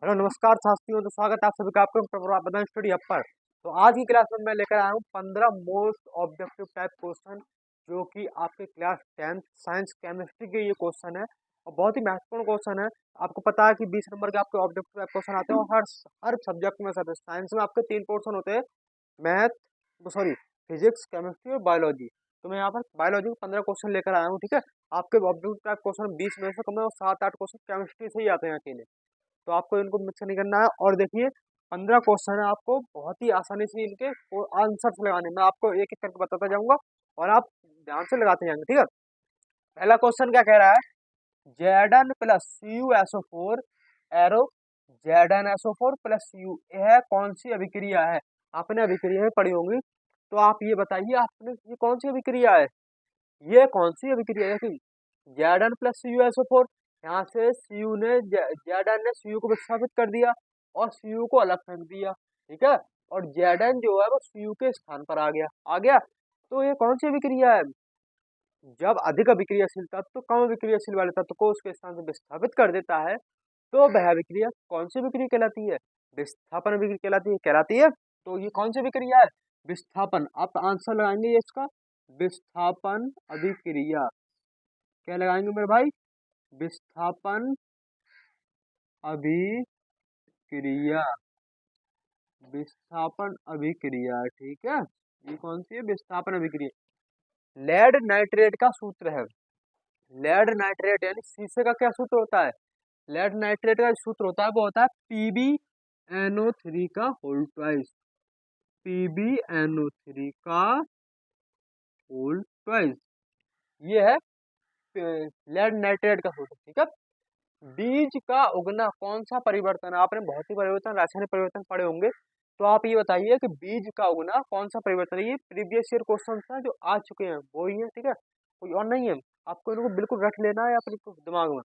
Hello नमस्कार साथियों। तो स्वागत है आप सभी का आपके प्रबंधन स्टडी ऐप पर। तो आज की क्लास में मैं लेकर आया हूँ 15 मोस्ट ऑब्जेक्टिव टाइप क्वेश्चन, जो कि आपके क्लास 10th साइंस केमिस्ट्री के ये क्वेश्चन है और बहुत ही महत्वपूर्ण क्वेश्चन है। आपको पता है कि 20 नंबर के आपके ऑब्जेक्टिव टाइप क्वेश्चन आते हैं और हर सब्जेक्ट में सर साइंस में आपके 3 पोर्शन होते हैं, मैथ सॉरी फिजिक्स, केमिस्ट्री और बायोलॉजी। तो मैं यहाँ पर बायोलॉजी के 15 क्वेश्चन लेकर आया हूँ। ठीक है, आपके ऑब्जेक्टिव टाइप क्वेश्चन 20 में से कम है और 7-8 क्वेश्चन केमिस्ट्री से ही आते हैं अकेले। तो आपको इनको मिक्स नहीं करना है। और देखिए 15 क्वेश्चन है, आपको बहुत ही आसानी से इनके आंसर्स लगाने, मैं आपको एक एक करके बताता जाऊंगा और आप ध्यान से लगाते जाएंगे। ठीक है, पहला क्वेश्चन क्या कह रहा है, Zn plus CuSO4 arrow ZnSO4 plus यू, यह कौन सी अभिक्रिया है? आपने अभिक्रिया में पढ़ी होंगी, तो आप ये बताइए आपने ये कौन सी अभिक्रिया है, ये कौन सी अभिक्रिया है? Zn प्लस CuSO4, यहाँ से Zn ने Cu को विस्थापित कर दिया और Cu को अलग फेंक दिया। ठीक है, और Zn जो है वो Cu के स्थान पर आ गया। तो ये कौन सी अभिक्रिया है? जब अधिक अभिक्रियाशील तत्व कम अभिक्रियाशील वाले तत्व को उसके स्थान से विस्थापित कर देता है, तो वह अभिक्रिया कौन सी अभिक्रिया कहलाती है? विस्थापन अभिक्रिया कहलाती है। तो ये कौन सी अभिक्रिया है? विस्थापन। आप आंसर लगाएंगे ये इसका, विस्थापन अभिक्रिया। क्या लगाएंगे मेरे भाई? विस्थापन अभिक्रिया। विस्थापन अभिक्रिया, ठीक है। ये कौन सी है? विस्थापन अभिक्रिया। लेड नाइट्रेट का सूत्र है, लेड नाइट्रेट यानी शीशे का क्या सूत्र होता है? लेड नाइट्रेट का सूत्र होता है वो होता है PbNO3 का होल ट्वाइस, PbNO3 का होल ट्वाइस। ये है लेड नाइट्रेट का सूत्र। ठीक है, बीज का उगना कौन सा परिवर्तन है? आपने बहुत ही परिवर्तन, रासायनिक परिवर्तन पढ़े होंगे, तो आप ये बताइए कि बीज का उगना कौन सा परिवर्तन है? ये प्रीवियस ईयर क्वेश्चन है जो आ चुके हैं, वो ही है। ठीक है, कोई और नहीं है, आपको इनको बिल्कुल रख लेना है अपने दिमाग में।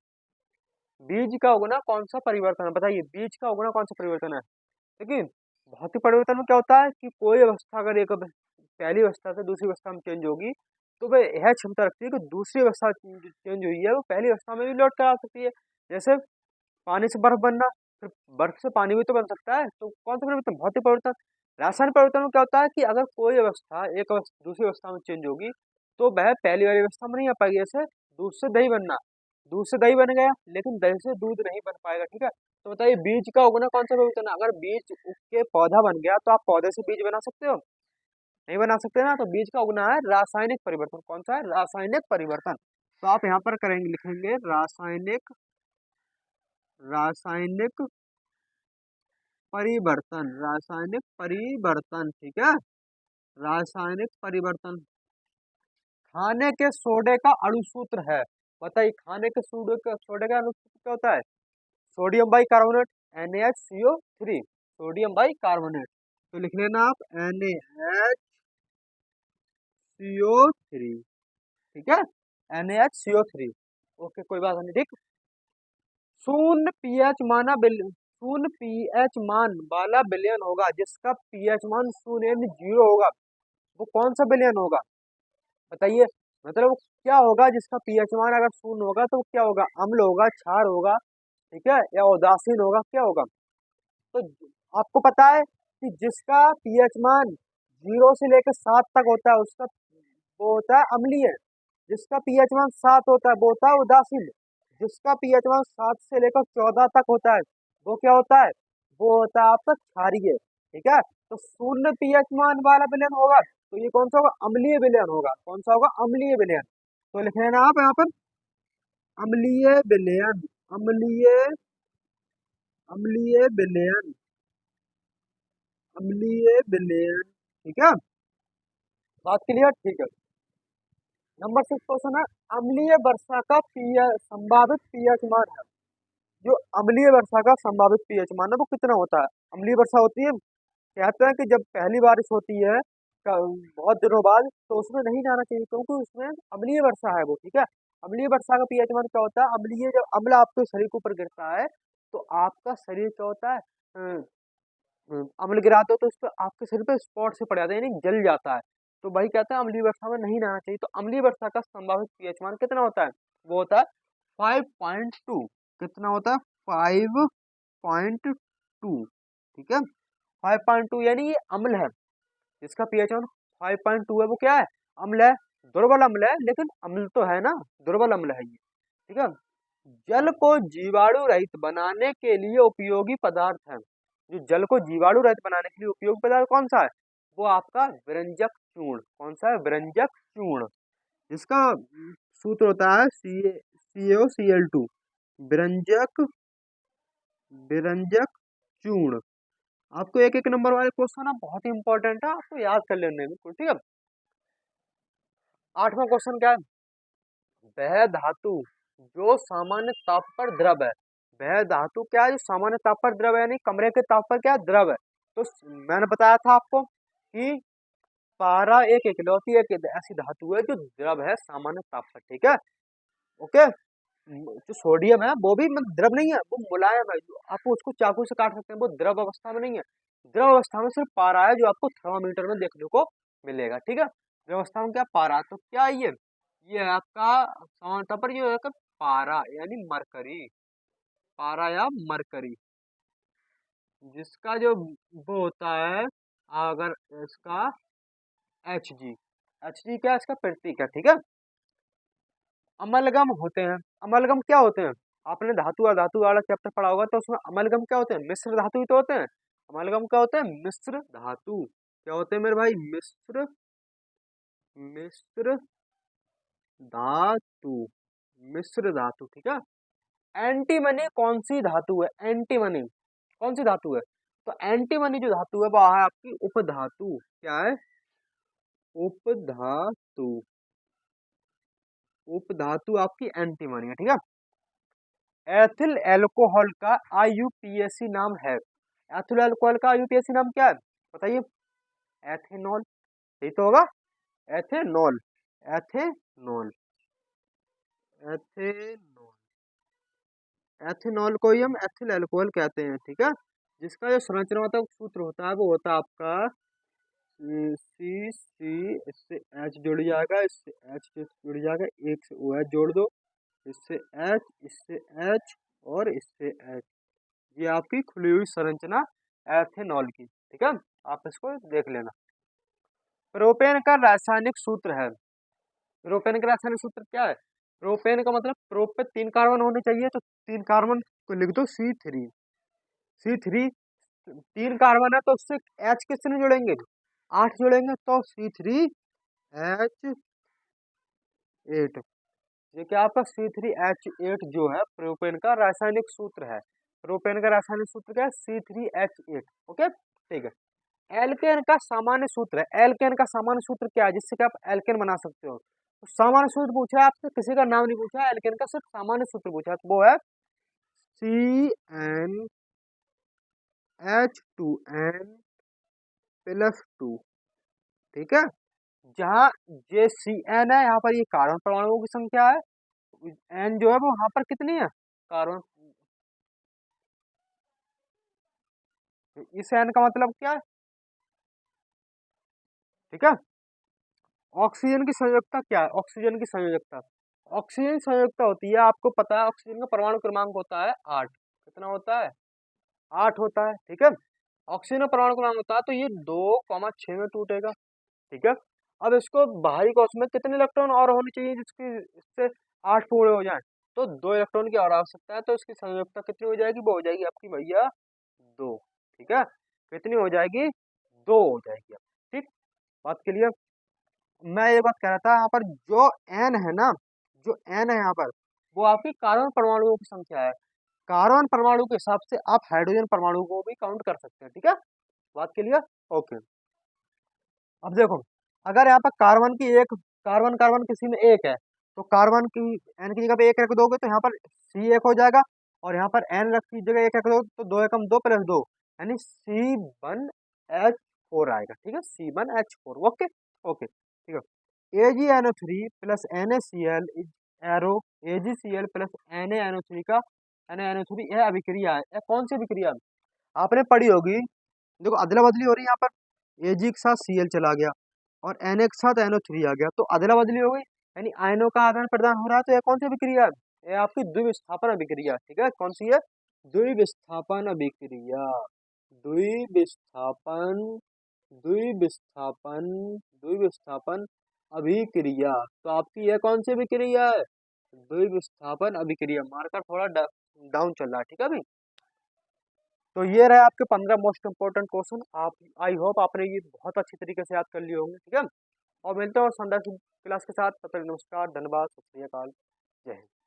बीज का उगना कौन सा परिवर्तन है, बताइए बीज का उगना कौन सा परिवर्तन है? लेकिन भौतिक परिवर्तन में क्या होता है कि कोई अवस्था अगर एक पहली अवस्था से दूसरी अवस्था में चेंज होगी, तो वह यह क्षमता रखती है कि दूसरी अवस्था चेंज हुई है वो पहली अवस्था में भी लौट कर आ सकती है। जैसे पानी से बर्फ बनना, फिर बर्फ से पानी भी तो बन सकता है। तो कौन सा परिवर्तन? भौतिक परिवर्तन। रासायनिक परिवर्तन में क्या होता है कि अगर कोई अवस्था एक अवस्था दूसरी अवस्था में चेंज होगी, तो वह पहली वाली अवस्था में नहीं आ पाएगी। जैसे दूध से दही बनना, दूध से दही बन गया लेकिन दही से दूध नहीं बन पाएगा। ठीक है, तो बताइए बीज का उगना कौन सा परिवर्तन है? अगर बीज उग के पौधा बन गया तो आप पौधे से बीज बना सकते हो? नहीं बना सकते ना। तो बीज का उगना है रासायनिक परिवर्तन। कौन सा है? रासायनिक परिवर्तन। तो आप यहाँ पर करेंगे, लिखेंगे रासायनिक, रासायनिक परिवर्तन, रासायनिक परिवर्तन। ठीक है, रासायनिक परिवर्तन। खाने के सोडे का अणु सूत्र है, बताइए खाने के सोडे का अणु सूत्र क्या होता है? Sodium by carbonate, NaHCO3, sodium by carbonate. तो लिख लेना आप NaHCO3। ठीक है, NaHCO3। ओके, कोई बात नहीं। ठीक, शून्य पीएच मान वाला विलयन होगा जिसका पीएच मान शून्य यानी 0 होगा, वो कौन सा विलयन होगा? बताइए, मतलब क्या होगा जिसका पीएच मान अगर शून्य होगा तो क्या होगा? अम्ल होगा, क्षार होगा, ठीक है, या उदासीन होगा, क्या होगा? तो आपको पता है कि जिसका पीएच मान 0 से लेकर 7 तक होता है उसका वो होता है अम्लीय। जिसका पीएच मान 7 होता है वो होता है उदासीन। जिसका पीएच मान 7 से लेकर 14 तक होता है वो क्या होता है? वो होता है आपका क्षारीय। ठीक है, तो शून्य पीएच मान वाला विलयन होगा तो ये कौन सा होगा? अम्लीय विलयन होगा। कौन सा होगा? अम्लीय विलयन। तो लिख लेना आप यहाँ पर अम्लीय विलयन, अम्लीय, अम्लीय विलयन, अम्लीय विलयन। ठीक है, बात क्लियर? ठीक है, नंबर 6 क्वेश्चन है, अम्लीय वर्षा का संभावित पीएच मान है। जो अम्लीय वर्षा का संभावित पीएच मान है वो कितना होता है? अम्लीय वर्षा होती है, कहते हैं कि जब पहली बारिश होती है बहुत दिनों बाद, तो उसमें नहीं जाना चाहिए क्योंकि उसमें अम्लीय वर्षा है वो। ठीक है, अम्लीय वर्षा का पीएच मान क्या होता है? अम्लीय, जब अम्ल आपके शरीर के ऊपर गिरता है तो आपका शरीर क्या होता है? अम्ल गिराते हो तो उस पर आपके शरीर पे स्पॉट से पड़ जाता है, यानी जल जाता है। तो वही कहते हैं अम्लीय वर्षा में नहीं नहाना चाहिए। तो अम्लीय वर्षा का संभावित पीएच मान कितना होता है? वो होता है 5.2। कितना होता है? 5.2। 5.2, ठीक है। 5.2 यानी ये अम्ल है, जिसका pH 5.2 है वो क्या है, अम्ल है, दुर्बल अम्ल है, लेकिन अम्ल तो है ना, दुर्बल अम्ल है ये, ठीक है। जल को जीवाणु रहित बनाने के लिए उपयोगी पदार्थ है, जो जल को जीवाणु रहित बनाने के लिए उपयोगी पदार्थ कौन सा है, वो आपका विरंजक चूर्ण। कौन सा है, विरंजक चूर्ण, जिसका सूत्र होता है CaCO Cl2, विरंजक विरंजक चूर्ण। आपको एक एक नंबर वाले क्वेश्चन ना बहुत ही इंपॉर्टेंट है, आपको याद कर लेने बिल्कुल, ठीक है। 8वां क्वेश्चन क्या है, वह धातु जो सामान्य ताप पर द्रव है, वह धातु क्या है जो सामान्य ताप पर द्रव है, यानी कमरे के ताप पर क्या है, द्रव है। तो मैंने बताया था आपको कि पारा एक इकलौती एक ऐसी धातु है जो द्रव है सामान्य ताप पर, ठीक है, ओके। जो सोडियम है वो भी मतलब द्रव नहीं है, वो मुलायम है, जो आपको उसको चाकू से काट सकते हैं, वो द्रव अवस्था में नहीं है। द्रव अवस्था में सिर्फ पारा है, जो आपको थर्मामीटर में देखने को मिलेगा, ठीक है। द्रव अवस्था में क्या पारा, तो क्या ये है आपका सामान्य पर ये है पारा यानी मरकरी, पारा या मरकरी, जिसका जो वो होता है, अगर इसका Hg क्या है, इसका प्रतीक है, ठीक है। अमलगम होते हैं, अमलगम क्या होते हैं, आपने धातु अधातु वाला चैप्टर पढ़ा होगा, तो उसमें अमलगम क्या होते हैं, मिश्र धातु ही तो होते हैं। अमलगम क्या होते हैं, मिश्र धातु, क्या होते हैं मेरे भाई, मिश्र मिश्र धातु, मिश्र धातु, ठीक है। एंटीमनी कौन सी धातु है, एंटीमनी कौन सी धातु है, तो एंटीमनी जो धातु है वो है आपकी उपधातु, क्या है, उपधातु, उपधातु आपकी एंटीमनी है, ठीक है। एथिल एल्कोहल का IUPAC नाम है, एथिल एल्कोहल का IUPAC नाम क्या है बताइए, एथेनॉल, यही तो होगा, एथेनॉल, एथेनॉल, एथेनॉल, एथेनॉल को ही हम एथिल एल्कोहल कहते हैं, ठीक है। जिसका जो संरचनात्मक सूत्र होता है वो होता है आपका C इससे H जुड़ जाएगा, इससे H जुड़ जाएगा, एक से OH जोड़ दो, इससे H, इससे H और इससे H, ये आपकी खुली हुई संरचना एथेनॉल की, ठीक है। आप इसको देख लेना। प्रोपेन का रासायनिक सूत्र है, प्रोपेन का रासायनिक सूत्र क्या है, प्रोपेन का मतलब प्रोप पे 3 कार्बन होने चाहिए, तो 3 कार्बन को लिख दो C3, 3 कार्बन है तो उससे H किसने जोड़ेंगे, 8 जोड़ेंगे, तो C3H8, ये क्या आपका C3H8 जो है प्रोपेन का रासायनिक सूत्र है। प्रोपेन का रासायनिक सूत्र क्या है, C3H8, ओके, ठीक है। एल्केन का सामान्य सूत्र है, एल्केन का सामान्य सूत्र क्या है, जिससे कि आप एल्केन बना सकते हो, तो सामान्य सूत्र पूछा है आपसे, किसी का नाम नहीं पूछा है, एल्केन का सिर्फ सामान्य सूत्र पूछा है, तो वो है CnH2n+2, ठीक है। जहाँ ये Cn है, यहाँ पर ये कार्बन परमाणुओं की संख्या है, N जो है वो यहाँ पर कितनी है, कार्बन, इस N का मतलब क्या है, ठीक है। ऑक्सीजन की संयोजकता क्या है, ऑक्सीजन की संयोजकता, ऑक्सीजन संयोजकता होती है, आपको पता है ऑक्सीजन का परमाणु क्रमांक होता है 8, कितना होता है, 8 होता है, ठीक है। ऑक्सीजन का परमाणु क्रमांक होता है, तो ये 2,6 में टूटेगा, ठीक है। अब इसको बाहरी कोश में कितने इलेक्ट्रॉन और होने चाहिए जिसकी इससे 8 पूरे हो जाए, तो 2 इलेक्ट्रॉन की और आवश्यकता है, तो इसकी संयोजकता कितनी हो जाएगी, वो हो जाएगी आपकी भैया 2, ठीक है। कितनी हो जाएगी, 2 हो जाएगी, ठीक, बात क्लियर। मैं ये बात कह रहा था, यहाँ पर जो एन है ना, जो एन है यहाँ पर, वो आपकी कार्बन परमाणुओं की संख्या है, कार्बन परमाणु के हिसाब से आप हाइड्रोजन परमाणु को भी काउंट कर सकते हैं, ठीक है, बात क्लियर, ओके। अब देखो, अगर यहाँ पर कार्बन की एक कार्बन कार्बन किसी में एक है, तो कार्बन की एन की जगह पे एक रख दोगे तो यहाँ पर C एक हो जाएगा, और यहाँ पर एन रख की जगह एक रख दोगे तो 2 एकम 2 + 2 यानी C1H4 आएगा, ठीक है, C1H4, ओके, ओके, ठीक है। AgNO3 + NaCl arrow AgCl + NaNO3 का NaNO3 यह अभिक्रिया है, यह कौन सी अभिक्रिया आपने पढ़ी होगी, देखो अदला बदली हो रही है, यहाँ पर Ag के साथ Cl चला गया और Na के साथ NO3 आ गया, तो अदला बदली हो गई, यानी आयनों का आदान प्रदान हो रहा है, तो यह कौन सी अभिक्रिया है, यह आपकी द्विविस्थापन अभिक्रिया, ठीक है, कौन सी है, द्विविस्थापन अभिक्रिया, द्विविस्थापन द्विविस्थापन द्विविस्थापन अभिक्रिया। तो आपकी यह कौन सी अभिक्रिया है? द्विविस्थापन अभिक्रिया। मार्कर थोड़ा डाउन चल रहा है, ठीक है भाई। तो ये रहे आपके 15 मोस्ट इंपोर्टेंट क्वेश्चन। आप आई होप आपने ये बहुत अच्छी तरीके से याद कर लिए होंगे, ठीक है। और मिलते हैं और शानदार क्लास के साथ। तब तक नमस्कार, धन्यवाद, सत श्री अकाल, जय हिंद।